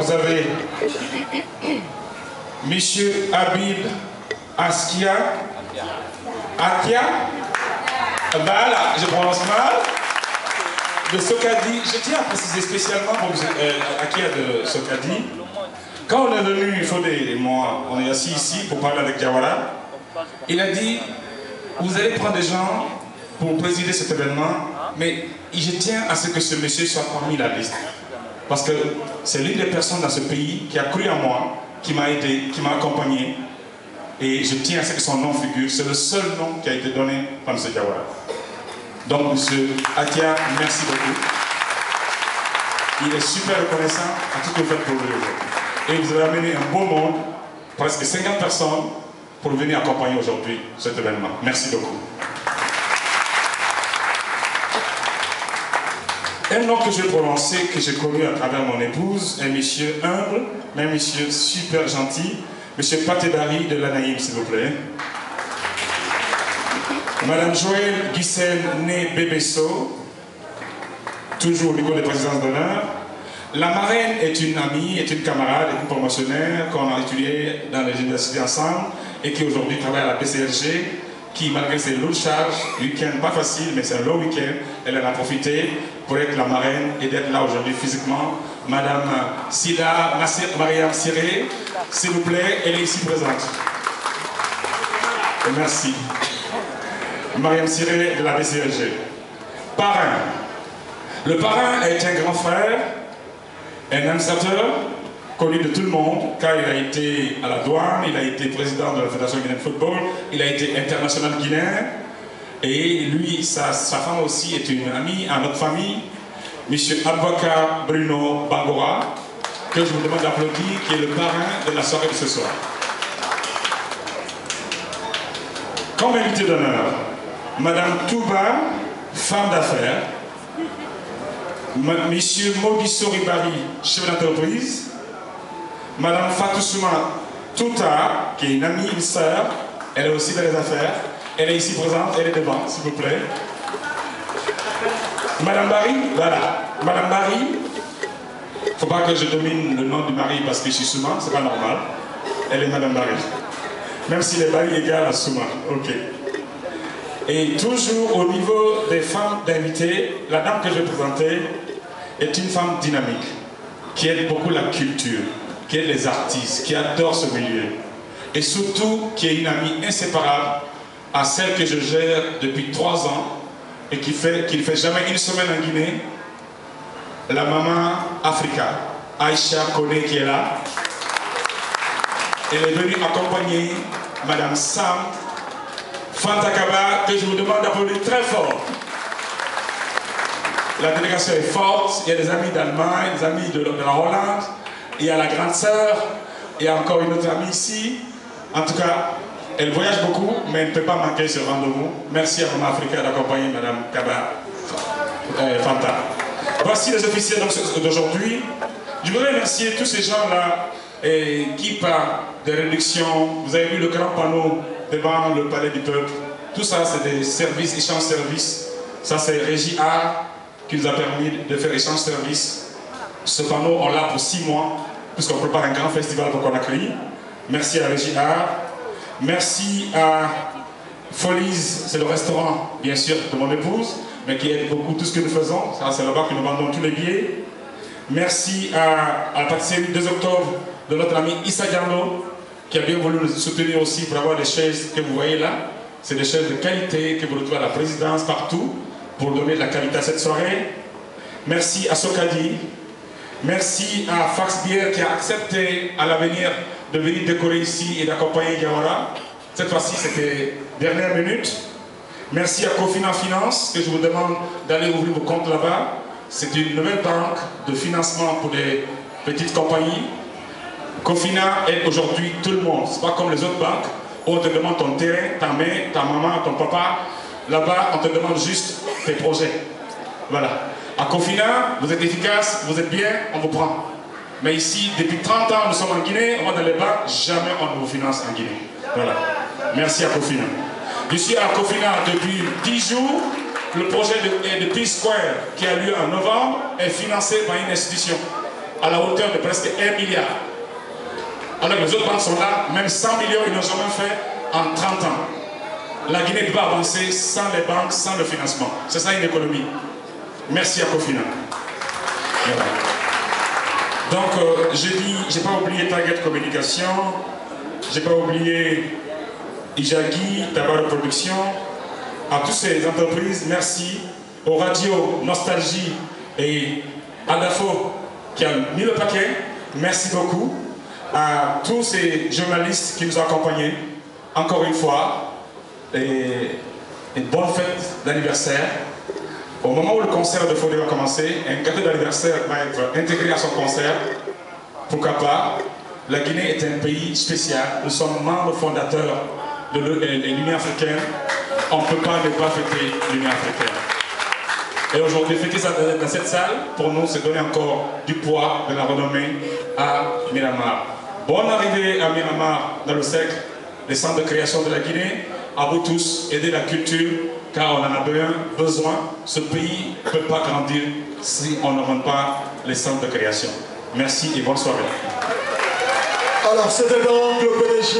vous avez Monsieur Habib Askia, Atia, voilà, je prononce mal, de Sokadi. Je tiens à préciser spécialement pour Akia de Sokadi. Quand on est venu, Fodé et moi, on est assis ici pour parler avec Diawara, il a dit, vous allez prendre des gens pour présider cet événement, mais je tiens à ce que ce monsieur soit parmi la liste. Parce que c'est l'une des personnes dans ce pays qui a cru en moi, qui m'a aidé, qui m'a accompagné. Et je tiens à ce que son nom figure. C'est le seul nom qui a été donné par M. Diawara. Donc, M. Atia, merci beaucoup. Il est super reconnaissant à tout ce que vous faites pour lui aujourd'hui. Et vous avez amené un beau monde, presque 50 personnes, pour venir accompagner aujourd'hui cet événement. Merci beaucoup. Un nom que je vais prononcer, que j'ai connu à travers mon épouse, un monsieur humble, mais un monsieur super gentil, monsieur Patebari de l'Anaïm, s'il vous plaît. Madame Joëlle Guissel, née Bébesso, toujours au niveau des présidences d'honneur. La marraine est une amie, est une camarade, est une promotionnaire qu'on a étudié dans les universités ensemble et qui aujourd'hui travaille à la PCLG, qui malgré ses lourdes charges, week-end pas facile, mais c'est un long week-end, elle en a profité pour être la marraine et d'être là aujourd'hui physiquement. Madame Sida Mariam Siré, s'il vous plaît, elle est ici présente. Et merci. Mariam Siré de la PCLG. Parrain. Le parrain est un grand frère, un administrateur connu de tout le monde, car il a été à la douane, il a été président de la Fédération guinéenne de football, il a été international guinéen, et lui, sa femme aussi est une amie à notre famille, M. Abouaka Bruno Bangora, que je vous demande d'applaudir, qui est le parrain de la soirée de ce soir. Comme invité d'honneur, Madame Touba, femme d'affaires, Monsieur Mogiso Ribari, chef d'entreprise, Madame Fatoussouma Touta, qui est une amie, une sœur, elle est aussi dans les affaires, elle est ici présente, elle est devant, s'il vous plaît. Madame Barry, voilà, Madame Barry, il ne faut pas que je domine le nom du mari parce que je suis Souma, c'est pas normal, elle est Madame Barry. Même si les Barry égale à Souma, ok. Et toujours au niveau des femmes d'invités, la dame que je vais présenter est une femme dynamique, qui aide beaucoup la culture, qui aide les artistes, qui adore ce milieu. Et surtout, qui est une amie inséparable à celle que je gère depuis 3 ans et qui ne fait jamais une semaine en Guinée, la maman Africa, Aïcha Kone qui est là. Elle est venue accompagner Madame Sam Fantakaba, que je vous demande d'applaudir très fort. La délégation est forte, il y a des amis d'Allemagne, des amis de la Hollande, il y a la grande sœur, il y a encore une autre amie ici. En tout cas, elle voyage beaucoup, mais elle ne peut pas manquer ce rendez-vous. Merci à Maman Africa d'accompagner Madame Kaba Fanta. Voici les officiels d'aujourd'hui. Je voudrais remercier tous ces gens-là qui, par des réductions, vous avez vu le grand panneau devant le palais du peuple. Tout ça, c'est des services, échange-services. Ça, c'est Régie Art qui nous a permis de faire échange-services. Ce panneau, on l'a pour 6 mois, puisqu'on prépare un grand festival pour Conakry. Merci à Régie Art. Merci à Folies, c'est le restaurant, bien sûr, de mon épouse, mais qui aide beaucoup tout ce que nous faisons. C'est là-bas que nous vendons tous les billets. Merci à la pâtisserie 2 octobre de notre ami Issa Diallo, qui a bien voulu nous soutenir aussi pour avoir les chaises que vous voyez là. C'est des chaises de qualité que vous retrouvez à la présidence partout pour donner de la qualité à cette soirée. Merci à Sokadi. Merci à Fax Bière qui a accepté à l'avenir de venir décorer ici et d'accompagner Diawara. Cette fois-ci, c'était dernière minute. Merci à Cofina Finance, que je vous demande d'aller ouvrir vos comptes là-bas. C'est une nouvelle banque de financement pour les petites compagnies. Cofina aide aujourd'hui tout le monde. Ce n'est pas comme les autres banques où on te demande ton terrain, ta mère, ta maman, ton papa. Là-bas, on te demande juste tes projets. Voilà. À Cofina, vous êtes efficace, vous êtes bien, on vous prend. Mais ici, depuis 30 ans, nous sommes en Guinée, on va dans les banques, jamais on ne vous finance en Guinée. Voilà. Merci à Cofina. Je suis à Cofina depuis 10 jours. Le projet de Peace Square qui a lieu en novembre est financé par une institution. à la hauteur de presque 1 milliard. Alors que les autres banques sont là, même 100 millions, ils n'ont jamais fait en 30 ans. La Guinée ne peut pas avancer sans les banques, sans le financement. C'est ça une économie. Merci à Cofina. Voilà. Donc, j'ai pas oublié Target Communication, j'ai pas oublié Ijagi, Tabac de Production, à toutes ces entreprises, merci. Aux radios Nostalgie et Adafo qui a mis le paquet, merci beaucoup. À tous ces journalistes qui nous ont accompagnés, encore une fois, et une bonne fête d'anniversaire. Au moment où le concert de Fodé va commencer, un gâteau d'anniversaire va être intégré à son concert. Pourquoi pas? La Guinée est un pays spécial. Nous sommes membres fondateurs de l'Union africaine. On ne peut pas ne pas fêter l'Union africaine. Et aujourd'hui, fêter ça dans cette salle, pour nous, c'est donner encore du poids, de la renommée à Miramar. Bonne arrivée à Miramar, dans le cercle des centres de création de la Guinée. À vous tous, aider la culture, car on en a besoin. Ce pays ne peut pas grandir si on ne rend pas les centres de création. Merci et bonne soirée. Alors, c'était donc le PDG.